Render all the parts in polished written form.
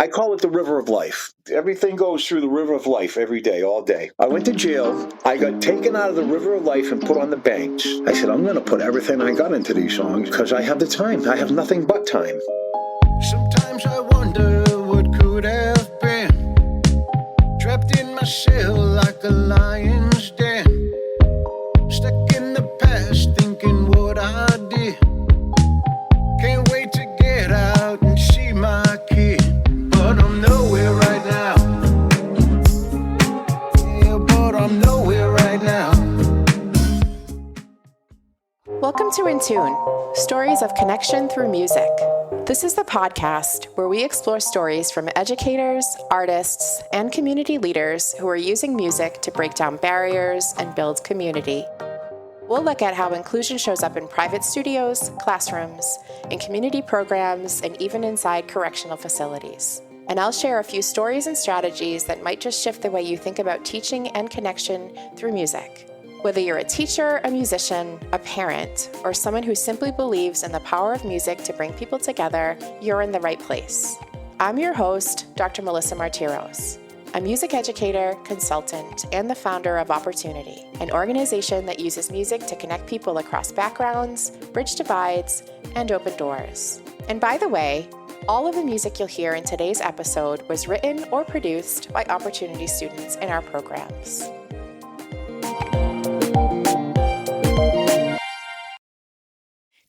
I call it the river of life. Everything goes through the river of life every day, all day. I went to jail. I got taken out of the river of life and put on the banks. I said, I'm going to put everything I got into these songs because I have the time. I have nothing but time. Sometimes I wonder what could have been. Trapped in my cell like a lion's den. Stuck in the past thinking what I did. Can't wait to get out and see my kid. But I'm nowhere right now. Yeah, but I'm nowhere right now. Welcome to inTUNE, Stories of Connection Through Music. This is the podcast where we explore stories from educators, artists, and community leaders who are using music to break down barriers and build community. We'll look at how inclusion shows up in private studios, classrooms, in community programs, and even inside correctional facilities. And I'll share a few stories and strategies that might just shift the way you think about teaching and connection through music. Whether you're a teacher, a musician, a parent, or someone who simply believes in the power of music to bring people together, you're in the right place. I'm your host, Dr. Melissa Martiros, a music educator, consultant, and the founder of opporTUNEity, an organization that uses music to connect people across backgrounds, bridge divides, and open doors. And by the way, all of the music you'll hear in today's episode was written or produced by opporTUNEity students in our programs.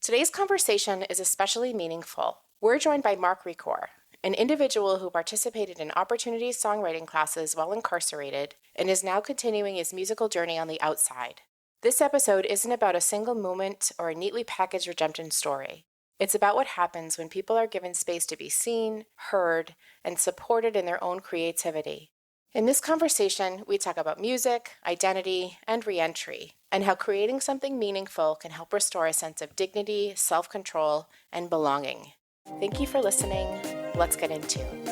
Today's conversation is especially meaningful. We're joined by Marc Recor, an individual who participated in opporTUNEity's songwriting classes while incarcerated and is now continuing his musical journey on the outside. This episode isn't about a single moment or a neatly packaged redemption story. It's about what happens when people are given space to be seen, heard, and supported in their own creativity. In this conversation, we talk about music, identity, and re-entry, and how creating something meaningful can help restore a sense of dignity, self-control, and belonging. Thank you for listening. Let's get into it.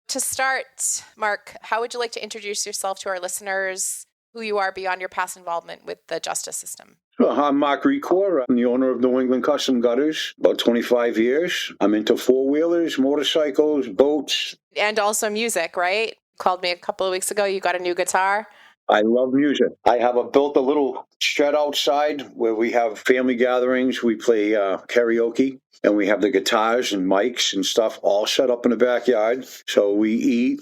To start, Marc, how would you like to introduce yourself to our listeners, who you are beyond your past involvement with the justice system? I'm Marc Recor. I'm the owner of New England Custom Gutters, about 25 years. I'm into four-wheelers, motorcycles, boats. And also music, right? Called me a couple of weeks ago. You got a new guitar. I love music. I have built a little shed outside where we have family gatherings. We play karaoke, and we have the guitars and mics and stuff all set up in the backyard. So we eat,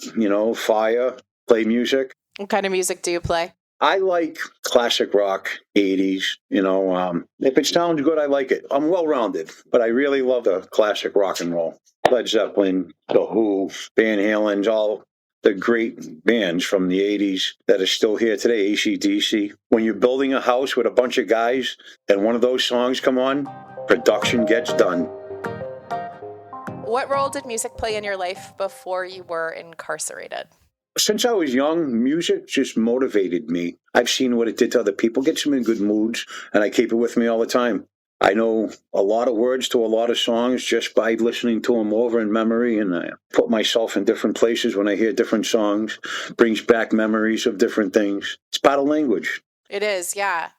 fire, play music. What kind of music do you play? I like classic rock, 80s, if it sounds good, I like it. I'm well-rounded, but I really love the classic rock and roll. Led Zeppelin, The Who, Van Halen's, all the great bands from the 80s that are still here today, AC/DC. When you're building a house with a bunch of guys and one of those songs come on, production gets done. What role did music play in your life before you were incarcerated? Since I was young, music just motivated me. I've seen what it did to other people, gets them in good moods, and I keep it with me all the time. I know a lot of words to a lot of songs just by listening to them over in memory, and I put myself in different places when I hear different songs. Brings back memories of different things. It's part of language. It is, yeah.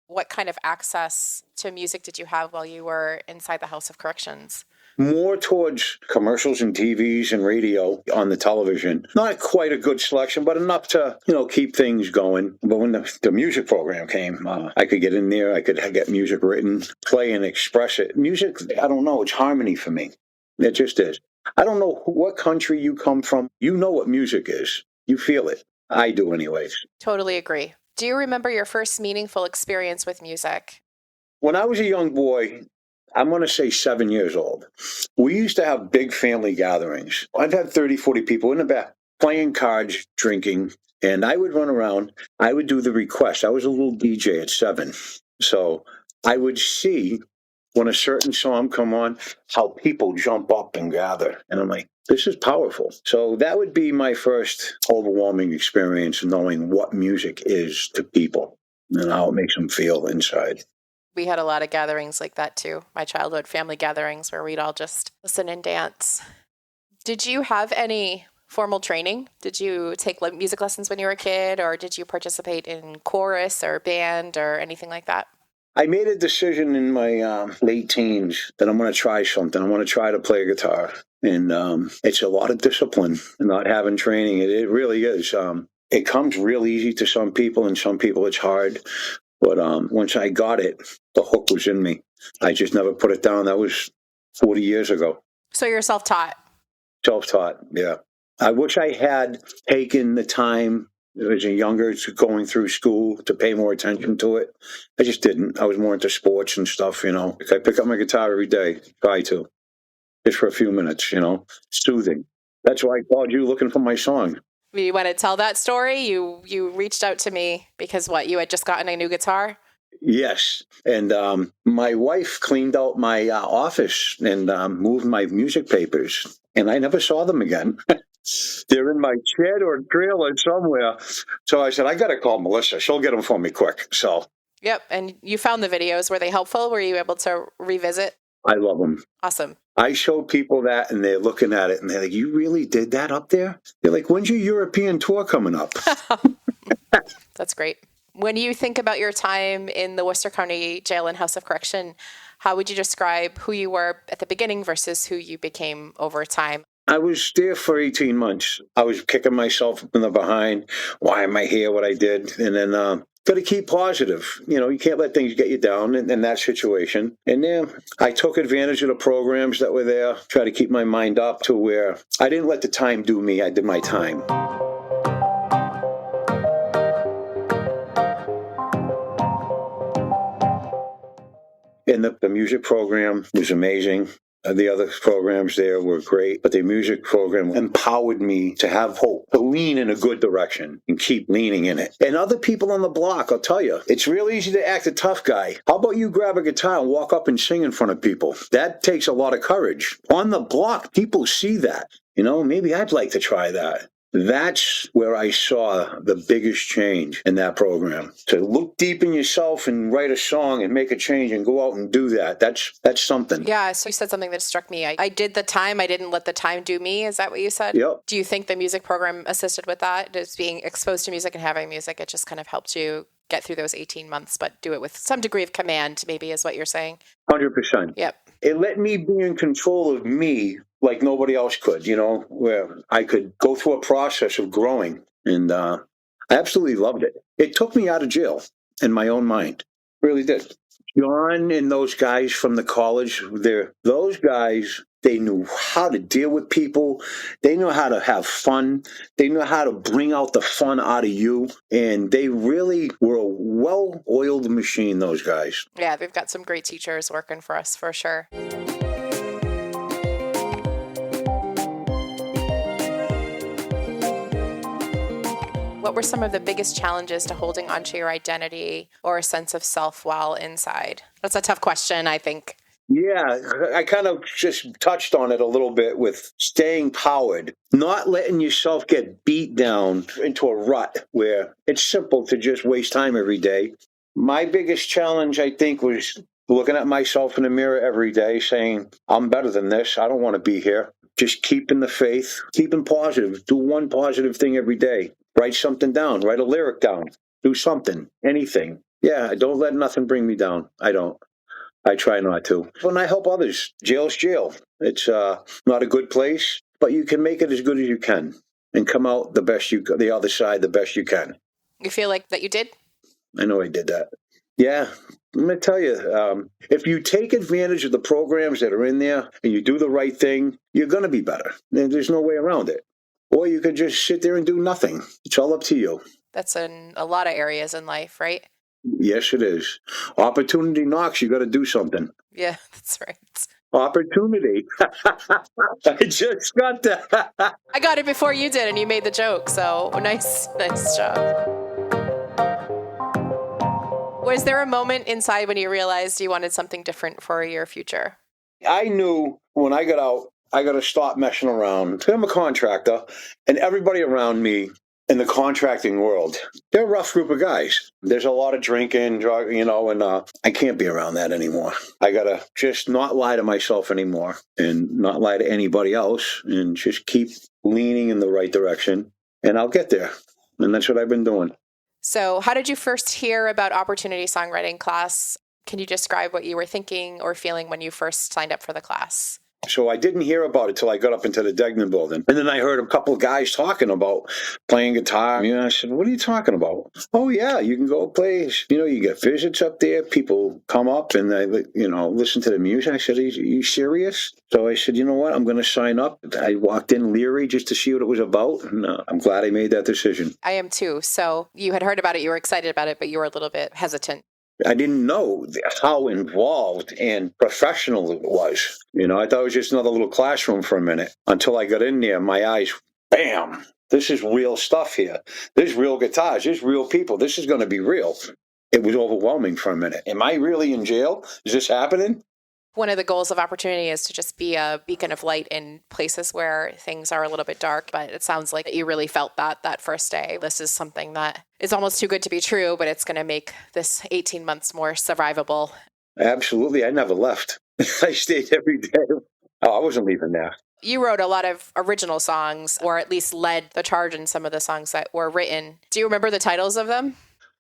What kind of access to music did you have while you were inside the House of Corrections? More towards commercials and TVs and radio on the television. Not quite a good selection, but enough to, keep things going. But when the music program came, I could get in there, I could get music written, play and express it. Music, I don't know, it's harmony for me. It just is. I don't know what country you come from. You know what music is. You feel it. I do anyways. Totally agree. Do you remember your first meaningful experience with music? When I was a young boy, I'm going to say 7 years old. We used to have big family gatherings. I'd have 30, 40 people in the back playing cards, drinking, and I would run around. I would do the request. I was a little DJ at 7. So I would see when a certain song come on, how people jump up and gather. And I'm like, this is powerful. So that would be my first overwhelming experience knowing what music is to people and how it makes them feel inside. We had a lot of gatherings like that too. My childhood family gatherings where we'd all just listen and dance. Did you have any formal training? Did you take music lessons when you were a kid, or did you participate in chorus or band or anything like that? I made a decision in my late teens that I'm going to try something. I want to try to play a guitar. And it's a lot of discipline, not having training. It really is. It comes real easy to some people, and some people it's hard. But once I got it, the hook was in me. I just never put it down. That was 40 years ago. So you're self-taught? Self-taught, yeah. I wish I had taken the time as a younger going through school to pay more attention to it. I just didn't. I was more into sports and stuff, you know. I pick up my guitar every day, try to, just for a few minutes, you know, soothing. That's why I called you looking for my song. You want to tell that story? You reached out to me because what? You had just gotten a new guitar? Yes. And my wife cleaned out my office and moved my music papers, and I never saw them again. They're in my shed or trailer somewhere. So I said, I got to call Melissa. She'll get them for me quick. So. Yep. And you found the videos. Were they helpful? Were you able to revisit? I love them. Awesome. I show people that and they're looking at it and they're like, you really did that up there? They're like, when's your European tour coming up? That's great. When you think about your time in the Worcester County Jail and House of Correction, how would you describe who you were at the beginning versus who you became over time? I was there for 18 months. I was kicking myself in the behind. Why am I here? What I did. And then got to keep positive. You know, you can't let things get you down in that situation. And then I took advantage of the programs that were there, try to keep my mind up to where I didn't let the time do me. I did my time. And the music program was amazing. The other programs there were great, but the music program empowered me to have hope, to lean in a good direction and keep leaning in it. And other people on the block, I'll tell you, it's real easy to act a tough guy. How about you grab a guitar and walk up and sing in front of people? That takes a lot of courage. On the block, people see that. You know, maybe I'd like to try that. That's where I saw the biggest change in that program. To look deep in yourself and write a song and make a change and go out and do that. That's something. Yeah, so you said something that struck me. I did the time. I didn't let the time do me. Is that what you said? Yep. Do you think the music program assisted with that? Just being exposed to music and having music, it just kind of helped you get through those 18 months, but do it with some degree of command, maybe, is what you're saying? 100%. Yep. It let me be in control of me like nobody else could, you know, where I could go through a process of growing. And I absolutely loved it. It took me out of jail in my own mind. Really did. John and those guys from the college, those guys, they knew how to deal with people. They knew how to have fun. They knew how to bring out the fun out of you. And they really were a well-oiled machine, those guys. Yeah, we've got some great teachers working for us, for sure. What were some of the biggest challenges to holding onto your identity or a sense of self while inside? That's a tough question, I think. Yeah, I kind of just touched on it a little bit with staying powered, not letting yourself get beat down into a rut where it's simple to just waste time every day. My biggest challenge, I think, was looking at myself in the mirror every day saying, I'm better than this. I don't want to be here. Just keeping the faith, keeping positive. Do one positive thing every day. Write something down. Write a lyric down. Do something. Anything. Yeah, don't let nothing bring me down. I don't. I try not to. When I help others, jail's jail. It's not a good place, but you can make it as good as you can and come out the other side the best you can. You feel like that you did? I know I did that. Yeah. I'm going to tell you, if you take advantage of the programs that are in there and you do the right thing, you're going to be better. There's no way around it. Or you could just sit there and do nothing. It's all up to you. That's in a lot of areas in life, right? Yes, it is. Opportunity knocks. You got to do something. Yeah, that's right. Opportunity. I just got that. I got it before you did, and you made the joke. So nice job. Was there a moment inside when you realized you wanted something different for your future? I knew when I got out, I got to stop messing around. I'm a contractor, and everybody around me in the contracting world, they're a rough group of guys. There's a lot of drinking, drug, and I can't be around that anymore. I got to just not lie to myself anymore and not lie to anybody else and just keep leaning in the right direction, and I'll get there. And that's what I've been doing. So how did you first hear about opporTUNEity songwriting class? Can you describe what you were thinking or feeling when you first signed up for the class? So I didn't hear about it till I got up into the Degnan building. And then I heard a couple of guys talking about playing guitar. I said, what are you talking about? Oh, yeah, you can go play. You get visits up there. People come up and they, listen to the music. I said, are you serious? So I said, you know what? I'm going to sign up. I walked in leery just to see what it was about. And I'm glad I made that decision. I am too. So you had heard about it. You were excited about it, but you were a little bit hesitant. I didn't know how involved and professional it was. I thought it was just another little classroom for a minute until I got in there. My eyes, bam, this is real stuff here. There's real guitars. There's real people. This is going to be real. It was overwhelming for a minute. Am I really in jail? Is this happening? One of the goals of opporTUNEity is to just be a beacon of light in places where things are a little bit dark, but it sounds like you really felt that first day. This is something that is almost too good to be true, but it's going to make this 18 months more survivable. Absolutely. I never left. I stayed every day. Oh, I wasn't leaving there. You wrote a lot of original songs, or at least led the charge in some of the songs that were written. Do you remember the titles of them?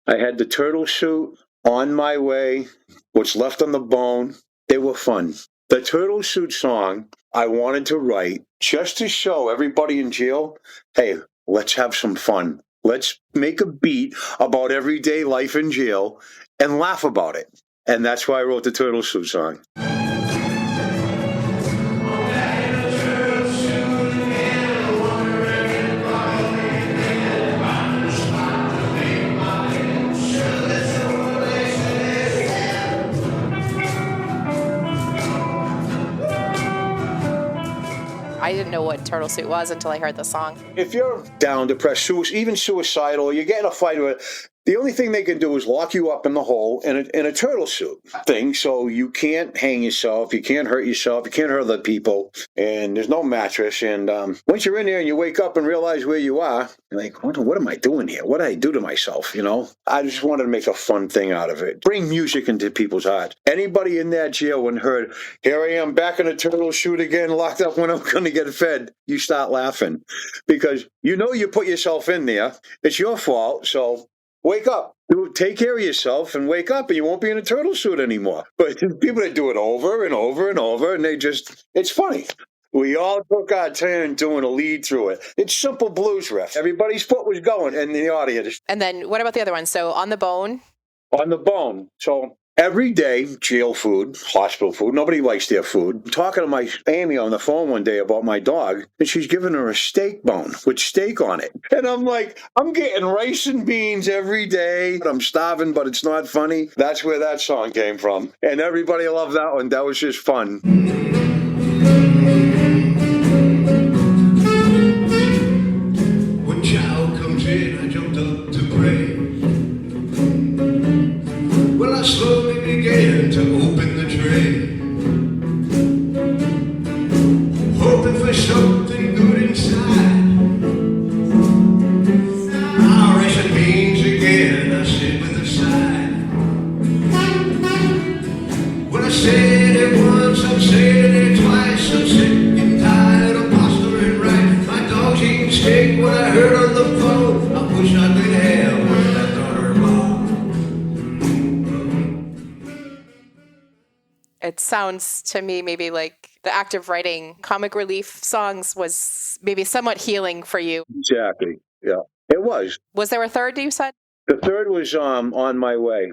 I had the Turtle Suit, On My Way, What's Left on the Bone. They were fun. The Turtle Suit song I wanted to write just to show everybody in jail, hey, let's have some fun. Let's make a beat about everyday life in jail and laugh about it. And that's why I wrote the Turtle Suit song. I didn't know what Turtle Suit was until I heard the song. If you're down, depressed, even suicidal, you get in a fight with it, the only thing they can do is lock you up in the hole in a turtle suit thing, so you can't hang yourself, you can't hurt yourself, you can't hurt other people, and there's no mattress. And once you're in there and you wake up and realize where you are, you're like, what am I doing here? What did I do to myself? I just wanted to make a fun thing out of it. Bring music into people's hearts. Anybody in that jail when heard, here I am back in a turtle suit again, locked up when I'm going to get fed, you start laughing. Because you put yourself in there. It's your fault, so wake up. Take care of yourself and wake up, and you won't be in a turtle suit anymore. But people that do it over and over and over, and it's funny. We all took our turn doing a lead through it. It's simple blues riff. Everybody's foot was going in the audience. And then what about the other one? So On the Bone? On the Bone. So every day, jail food, hospital food. Nobody likes their food. I'm talking to my Amy on the phone one day about my dog, and she's giving her a steak bone with steak on it. And I'm like, I'm getting rice and beans every day. I'm starving, but it's not funny. That's where that song came from. And everybody loved that one. That was just fun. When child comes in, I jumped up to pray. Well, I slowly began to open the tray, hoping for something good inside. Rice and beans again, I said with a sigh. When I said it once, I'm saying it twice. I'm sick and tired of pasta and rice. My dog's eating steak when I heard on the phone. I wish I could have what I thought her mom. It sounds to me maybe like the act of writing comic relief songs was maybe somewhat healing for you. Exactly. Yeah, it was. Was there a third you said? The third was On My Way.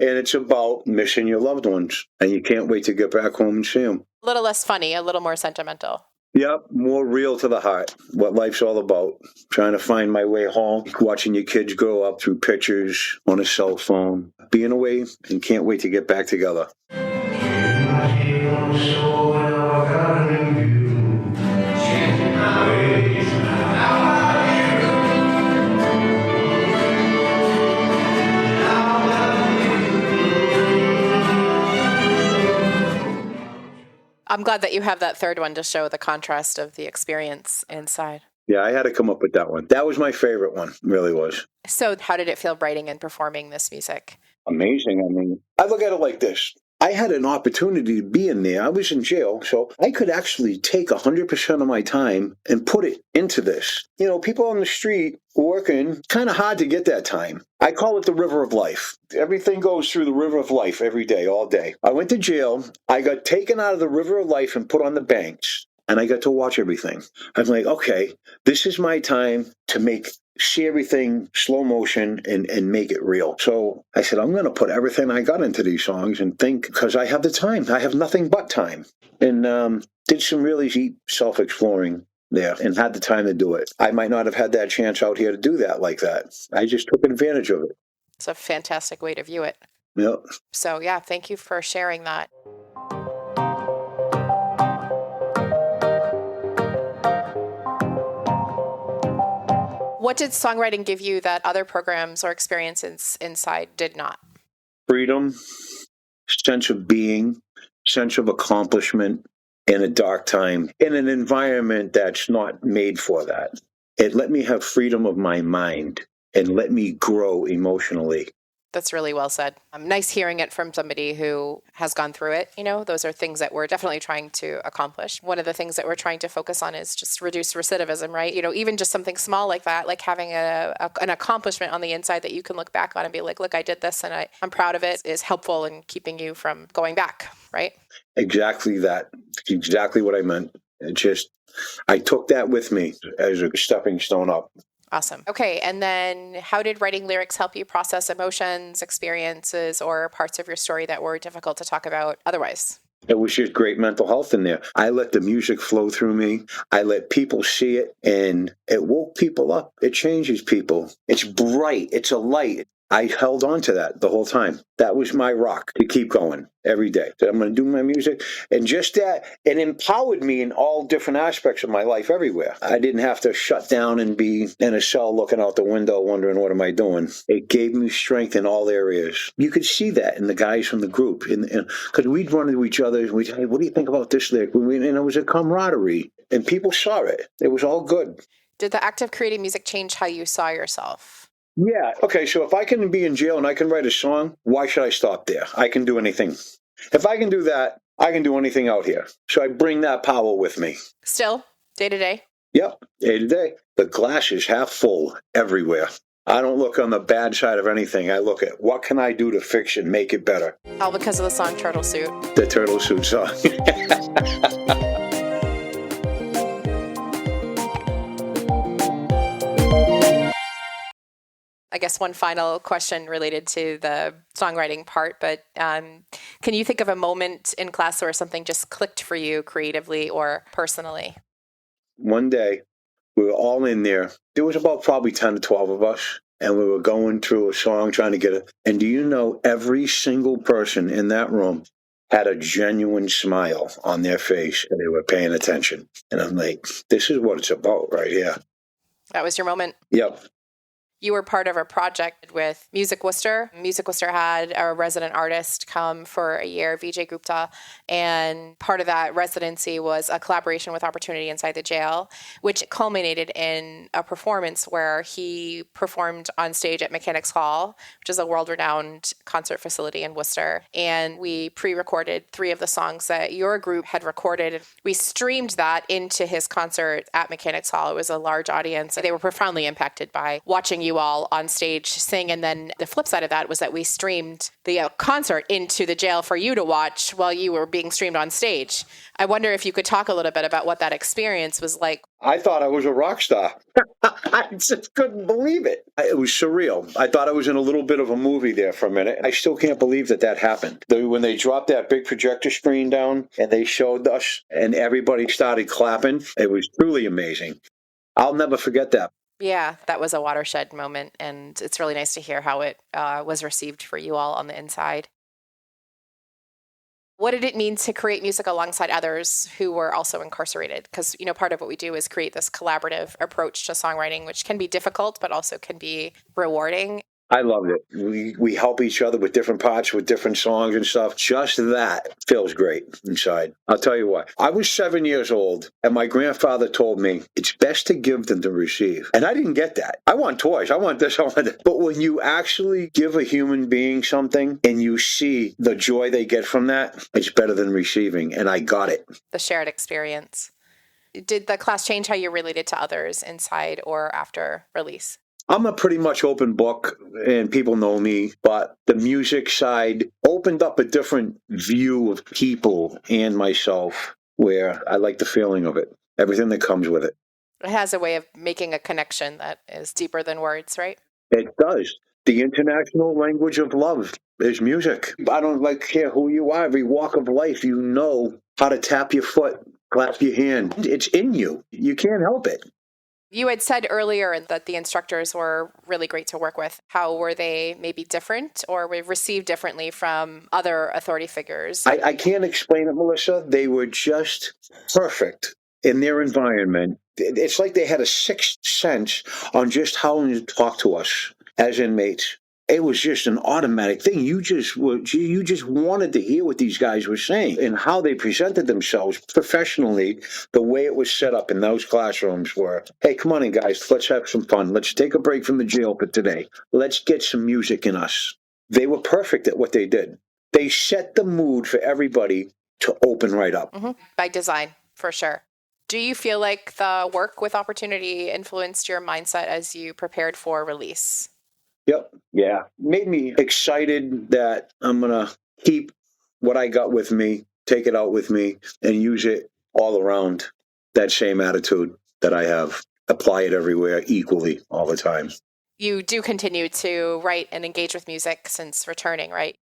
And it's about missing your loved ones. And you can't wait to get back home and see them. A little less funny, a little more sentimental. Yep, more real to the heart. What life's all about. Trying to find my way home. Watching your kids grow up through pictures on a cell phone. Being away and can't wait to get back together. I'm glad that you have that third one to show the contrast of the experience inside. Yeah, I had to come up with that one. That was my favorite one, really was. So how did it feel writing and performing this music? Amazing. I mean, I look at it like this. I had an opportunity to be in there. I was in jail, so I could actually take 100% of my time and put it into this. People on the street working, kind of hard to get that time. I call it the river of life. Everything goes through the river of life every day, all day. I went to jail. I got taken out of the river of life and put on the banks. And I got to watch everything. I'm like, okay, this is my time to see everything slow motion and make it real. So I said, I'm going to put everything I got into these songs and think, because I have the time. I have nothing but time. And did some really deep self-exploring there and had the time to do it. I might not have had that chance out here to do that like that. I just took advantage of it. It's a fantastic way to view it. Yep. So yeah, thank you for sharing that. What did songwriting give you that other programs or experiences inside did not? Freedom, sense of being, sense of accomplishment in a dark time, in an environment that's not made for that. It let me have freedom of my mind and let me grow emotionally. That's really well said. Nice hearing it from somebody who has gone through it. Those are things that we're definitely trying to accomplish. One of the things that we're trying to focus on is just reduce recidivism, right? Even just something small like that, like having an accomplishment on the inside that you can look back on and be like, look, I did this and I'm proud of it, is helpful in keeping you from going back, right? Exactly that. Exactly what I meant. I took that with me as a stepping stone up. Awesome. Okay. And then how did writing lyrics help you process emotions, experiences, or parts of your story that were difficult to talk about otherwise? It was just great mental health in there. I let the music flow through me. I let people see it, and it woke people up. It changes people. It's bright. It's a light. I held on to that the whole time. That was my rock to keep going every day. That I'm going to do my music. And just that, it empowered me in all different aspects of my life everywhere. I didn't have to shut down and be in a cell looking out the window wondering, what am I doing? It gave me strength in all areas. You could see that in the guys from the group. Because we'd run into each other and we'd say, hey, what do you think about this lyric? And it was a camaraderie. And people saw it. It was all good. Did the act of creating music change how you saw yourself? Yeah. Okay. So if I can be in jail and I can write a song, why should I stop there? I can do anything. If I can do that, I can do anything out here. So I bring that power with me. Still, day to day? Yep. Day to day. The glass is half full everywhere. I don't look on the bad side of anything. I look at what can I do to fix it, make it better. All because of the song Turtle Suit. The Turtle Suit song. I guess one final question related to the songwriting part, but can you think of a moment in class where something just clicked for you creatively or personally? One day, we were all in there. There was about probably 10 to 12 of us, and we were going through a song, trying to get it. And do you know, every single person in that room had a genuine smile on their face, and they were paying attention. And I'm like, this is what it's about right here. That was your moment? Yep. You were part of a project with Music Worcester. Music Worcester had a resident artist come for a year, Vijay Gupta, and part of that residency was a collaboration with opporTUNEity inside the jail, which culminated in a performance where he performed on stage at Mechanics Hall, which is a world-renowned concert facility in Worcester. And we pre-recorded 3 of the songs that your group had recorded. We streamed that into his concert at Mechanics Hall. It was a large audience. They were profoundly impacted by watching you all on stage sing. And then the flip side of that was that we streamed the concert into the jail for you to watch while you were being streamed on stage. I wonder if you could talk a little bit about what that experience was like. I thought I was a rock star. I just couldn't believe it. It was surreal. I thought I was in a little bit of a movie there for a minute. I still can't believe that happened. When they dropped that big projector screen down and they showed us and everybody started clapping, it was truly amazing. I'll never forget that. Yeah, that was a watershed moment, and it's really nice to hear how it was received for you all on the inside. What did it mean to create music alongside others who were also incarcerated? Because, part of what we do is create this collaborative approach to songwriting, which can be difficult, but also can be rewarding. I loved it. We help each other with different parts, with different songs and stuff. Just that feels great inside. I'll tell you what. I was 7 years old, and my grandfather told me it's best to give than to receive. And I didn't get that. I want toys. I want this. I want that. But when you actually give a human being something and you see the joy they get from that, it's better than receiving. And I got it. The shared experience. Did the class change how you related to others inside or after release? I'm a pretty much open book, and people know me, but the music side opened up a different view of people and myself, where I like the feeling of it, everything that comes with it. It has a way of making a connection that is deeper than words, right? It does. The international language of love is music. I don't care who you are, every walk of life, you know how to tap your foot, clap your hand. It's in you. You can't help it. You had said earlier that the instructors were really great to work with. How were they maybe different or were received differently from other authority figures? I can't explain it, Melissa. They were just perfect in their environment. It's like they had a sixth sense on just how to talk to us as inmates. It was just an automatic thing. You just wanted to hear what these guys were saying and how they presented themselves professionally. The way it was set up in those classrooms were, hey, come on in, guys. Let's have some fun. Let's take a break from the jail for today. Let's get some music in us. They were perfect at what they did. They set the mood for everybody to open right up. Mm-hmm. By design, for sure. Do you feel like the work with opporTUNEity influenced your mindset as you prepared for release? Yep. Yeah. Made me excited that I'm going to keep what I got with me, take it out with me, and use it all around. That same attitude that I have. Apply it everywhere equally all the time. You do continue to write and engage with music since returning, right?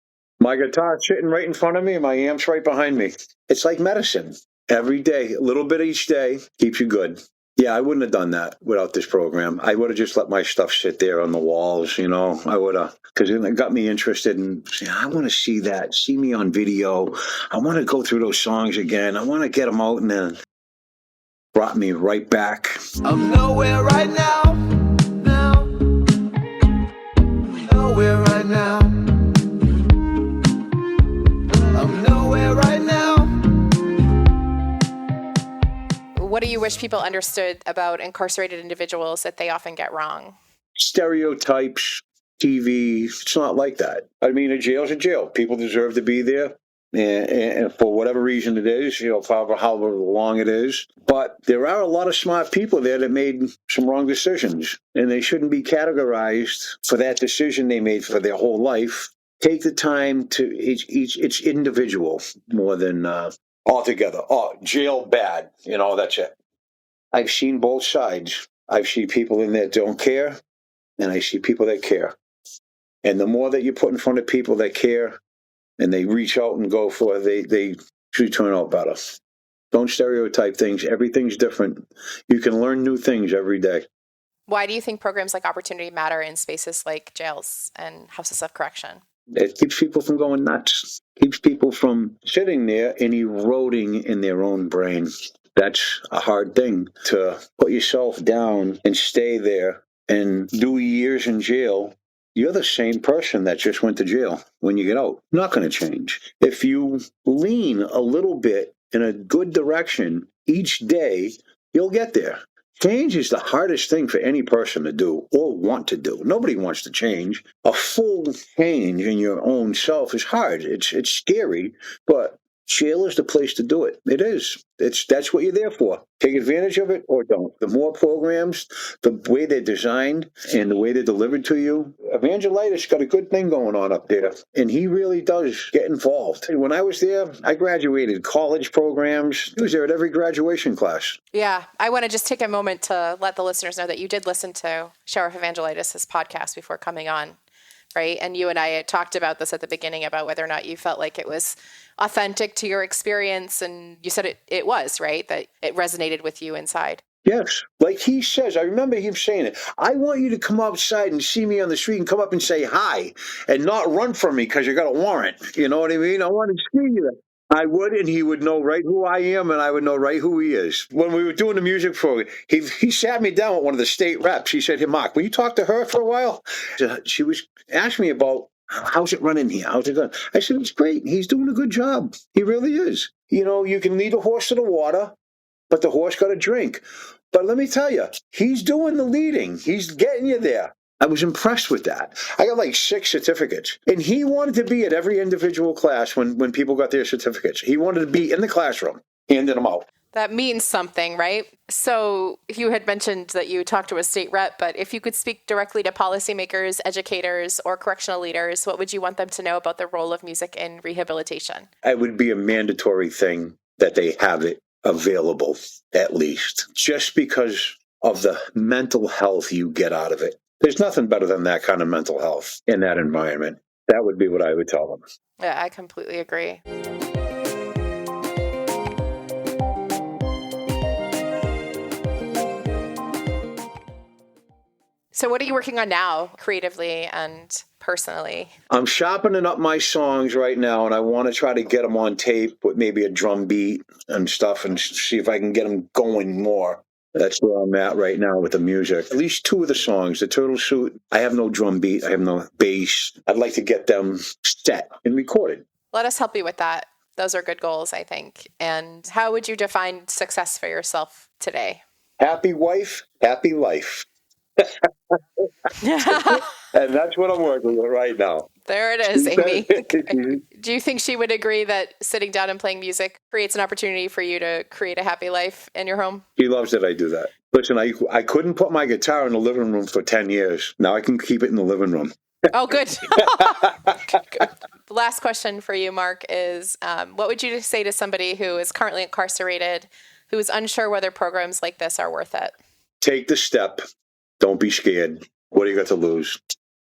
My guitar's sitting right in front of me and my amp's right behind me. It's like medicine. Every day, a little bit each day keeps you good. Yeah, I wouldn't have done that without this program. I would have just let my stuff sit there on the walls, I would have, because it got me interested in, I want to see that, see me on video. I want to go through those songs again. I want to get them out, and then brought me right back. I'm nowhere right now. Nowhere right now. I'm nowhere right now. What do you wish people understood about incarcerated individuals that they often get wrong? Stereotypes, TV, it's not like that. I mean, a jail's a jail. People deserve to be there. And for whatever reason it is, however long it is. But there are a lot of smart people there that made some wrong decisions, and they shouldn't be categorized for that decision they made for their whole life. Take the time to, it's individual more than altogether. Oh, jail bad, that's it. I've seen both sides. I've seen people in there that don't care, and I see people that care. And the more that you put in front of people that care, and they reach out and go for it, they should turn out better. Don't stereotype things. Everything's different. You can learn new things every day. Why do you think programs like opporTUNEity matter in spaces like jails and houses of correction? It keeps people from going nuts. Keeps people from sitting there and eroding in their own brain. That's a hard thing, to put yourself down and stay there and do years in jail. You're the same person that just went to jail when you get out. Not going to change. If you lean a little bit in a good direction each day, you'll get there. Change is the hardest thing for any person to do or want to do. Nobody wants to change. A full change in your own self is hard. It's scary, but jail is the place to do it. It is. That's what you're there for. Take advantage of it or don't. The more programs, the way they're designed and the way they're delivered to you. Evangelitis got a good thing going on up there, and he really does get involved. When I was there, I graduated college programs. He was there at every graduation class. Yeah, I want to just take a moment to let the listeners know that you did listen to Sheriff Evangelitis' podcast before coming on, right? And you and I had talked about this at the beginning about whether or not you felt like it was authentic to your experience, and you said it was, right? That it resonated with you inside. Yes. Like he says, I remember him saying it, I want you to come outside and see me on the street and come up and say hi and not run from me because you got a warrant. You know what I mean? I want to see you. I would, and he would know right who I am, and I would know right who he is. When we were doing the music program, he sat me down with one of the state reps. He said, "Hey, Mark, will you talk to her for a while?" She was asking me about how's it running here? How's it going? I said, "It's great. He's doing a good job. He really is. You know, you can lead a horse to the water, but the horse got to drink. But let me tell you, he's doing the leading. He's getting you there." I was impressed with that. I got like 6 certificates. And he wanted to be at every individual class when people got their certificates. He wanted to be in the classroom, handing them out. That means something, right? So you had mentioned that you talked to a state rep, but if you could speak directly to policymakers, educators, or correctional leaders, what would you want them to know about the role of music in rehabilitation? It would be a mandatory thing that they have it available, at least, just because of the mental health you get out of it. There's nothing better than that kind of mental health in that environment. That would be what I would tell them. Yeah, I completely agree. So what are you working on now, creatively and personally? I'm sharpening up my songs right now, and I want to try to get them on tape with maybe a drum beat and stuff and see if I can get them going more. That's where I'm at right now with the music. At least 2 of the songs, the Turtle Suit, I have no drum beat, I have no bass. I'd like to get them set and recorded. Let us help you with that. Those are good goals, I think. And how would you define success for yourself today? Happy wife, happy life. And that's what I'm working with right now. There it is, Amy. Do you think she would agree that sitting down and playing music creates an opportunity for you to create a happy life in your home? He loves that I do that. Listen, I couldn't put my guitar in the living room for 10 years. Now I can keep it in the living room. Oh, good. Good. The last question for you, Mark, is what would you say to somebody who is currently incarcerated, who is unsure whether programs like this are worth it? Take the step. Don't be scared. What do you got to lose?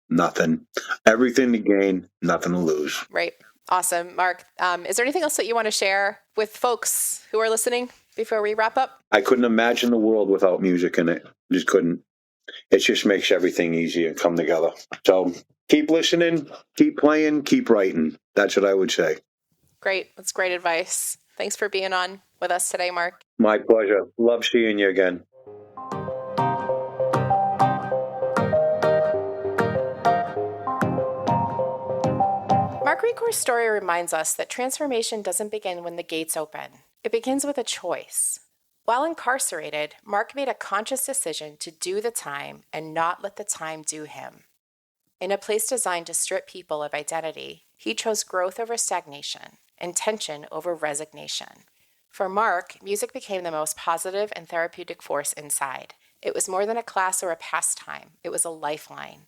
Nothing. Everything to gain, nothing to lose. Right. Awesome. Mark, is there anything else that you want to share with folks who are listening before we wrap up? I couldn't imagine the world without music in it. Just couldn't. It just makes everything easy and come together. So keep listening, keep playing, keep writing. That's what I would say. Great. That's great advice. Thanks for being on with us today, Mark. My pleasure. Love seeing you again. Marc Recor's story reminds us that transformation doesn't begin when the gates open. It begins with a choice. While incarcerated, Mark made a conscious decision to do the time and not let the time do him. In a place designed to strip people of identity, he chose growth over stagnation, intention over resignation. For Mark, music became the most positive and therapeutic force inside. It was more than a class or a pastime. It was a lifeline.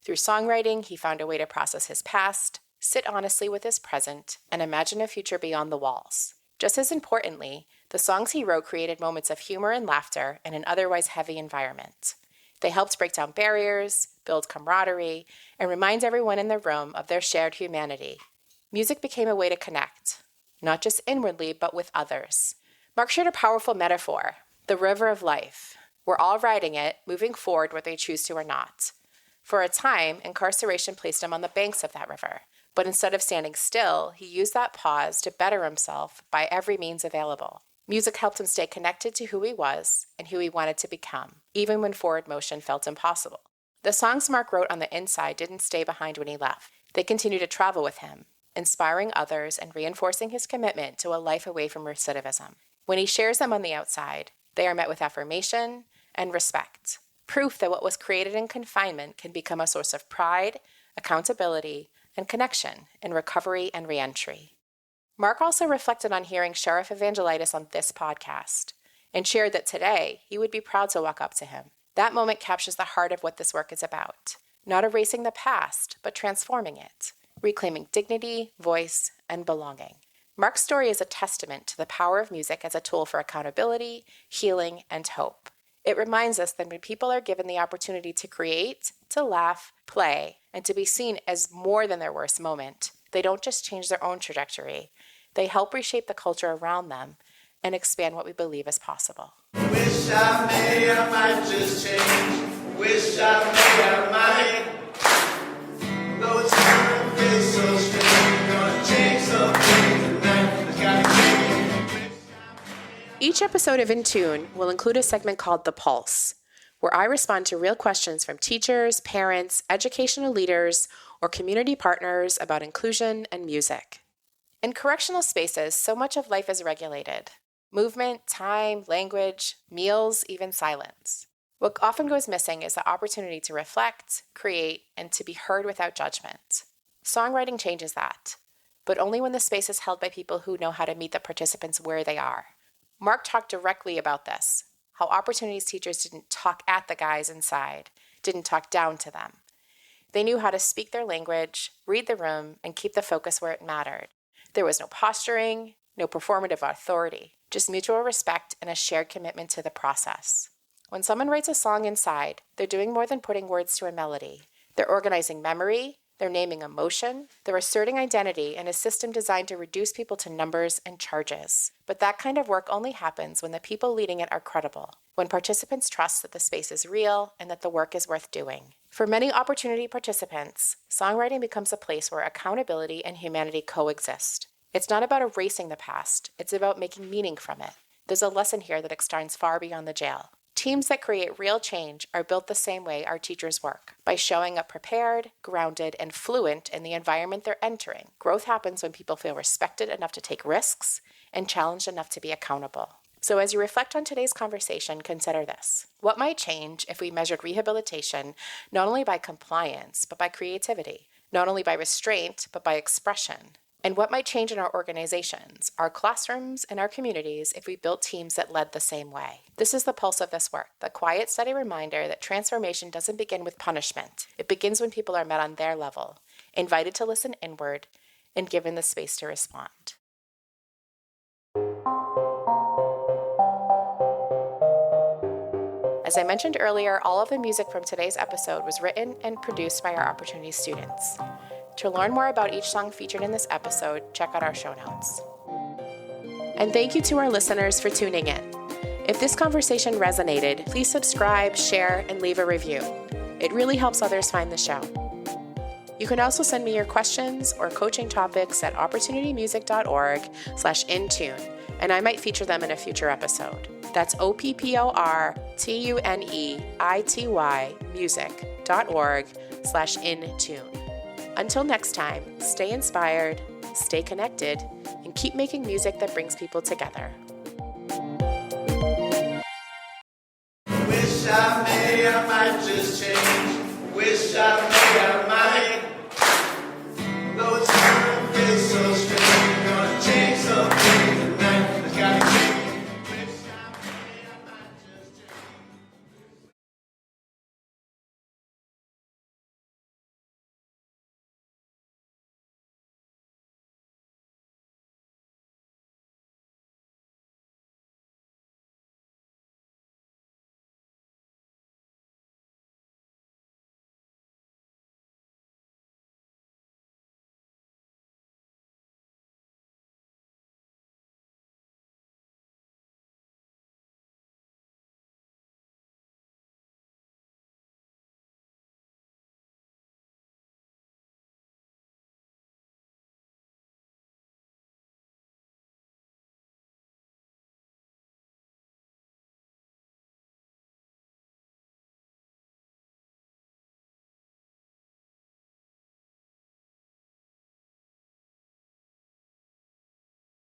Through songwriting, he found a way to process his past, sit honestly with his present, and imagine a future beyond the walls. Just as importantly, the songs he wrote created moments of humor and laughter in an otherwise heavy environment. They helped break down barriers, build camaraderie, and remind everyone in the room of their shared humanity. Music became a way to connect, not just inwardly, but with others. Mark shared a powerful metaphor, the river of life. We're all riding it, moving forward whether they choose to or not. For a time, incarceration placed him on the banks of that river. But instead of standing still, he used that pause to better himself by every means available. Music helped him stay connected to who he was and who he wanted to become, even when forward motion felt impossible. The songs Mark wrote on the inside didn't stay behind when he left. They continued to travel with him, inspiring others and reinforcing his commitment to a life away from recidivism. When he shares them on the outside, they are met with affirmation and respect, proof that what was created in confinement can become a source of pride, accountability, and connection in recovery and reentry. Mark also reflected on hearing Sheriff Evangelitis on this podcast and shared that today he would be proud to walk up to him. That moment captures the heart of what this work is about, not erasing the past, but transforming it, reclaiming dignity, voice, and belonging. Mark's story is a testament to the power of music as a tool for accountability, healing, and hope. It reminds us that when people are given the opportunity to create, to laugh, play, and to be seen as more than their worst moment, they don't just change their own trajectory. They help reshape the culture around them and expand what we believe is possible. Wish I might just change. Wish I might. Though it's gonna feel so strange, gonna change something tonight. Each episode of inTUNE will include a segment called The Pulse, where I respond to real questions from teachers, parents, educational leaders, or community partners about inclusion and music. In correctional spaces, so much of life is regulated. Movement, time, language, meals, even silence. What often goes missing is the opportunity to reflect, create, and to be heard without judgment. Songwriting changes that, but only when the space is held by people who know how to meet the participants where they are. Marc talked directly about this, how opportunities teachers didn't talk at the guys inside, didn't talk down to them. They knew how to speak their language, read the room, and keep the focus where it mattered. There was no posturing, no performative authority, just mutual respect and a shared commitment to the process. When someone writes a song inside, they're doing more than putting words to a melody. They're organizing memory, they're naming emotion, they're asserting identity in a system designed to reduce people to numbers and charges. But that kind of work only happens when the people leading it are credible, when participants trust that the space is real and that the work is worth doing. For many opportunity participants, songwriting becomes a place where accountability and humanity coexist. It's not about erasing the past, it's about making meaning from it. There's a lesson here that extends far beyond the jail. Teams that create real change are built the same way our teachers work, by showing up prepared, grounded, and fluent in the environment they're entering. Growth happens when people feel respected enough to take risks and challenged enough to be accountable. So as you reflect on today's conversation, consider this. What might change if we measured rehabilitation not only by compliance, but by creativity? Not only by restraint, but by expression? And what might change in our organizations, our classrooms, and our communities if we built teams that led the same way? This is the pulse of this work, the quiet, steady reminder that transformation doesn't begin with punishment. It begins when people are met on their level, invited to listen inward, and given the space to respond. As I mentioned earlier, all of the music from today's episode was written and produced by our Opportunity students. To learn more about each song featured in this episode, check out our show notes. And thank you to our listeners for tuning in. If this conversation resonated, please subscribe, share, and leave a review. It really helps others find the show. You can also send me your questions or coaching topics at opportunitymusic.org/intune, and I might feature them in a future episode. That's opporTUNEity music.org/intune. Until next time, stay inspired, stay connected, and keep making music that brings people together. Wish I may, I might just change. Wish I may, I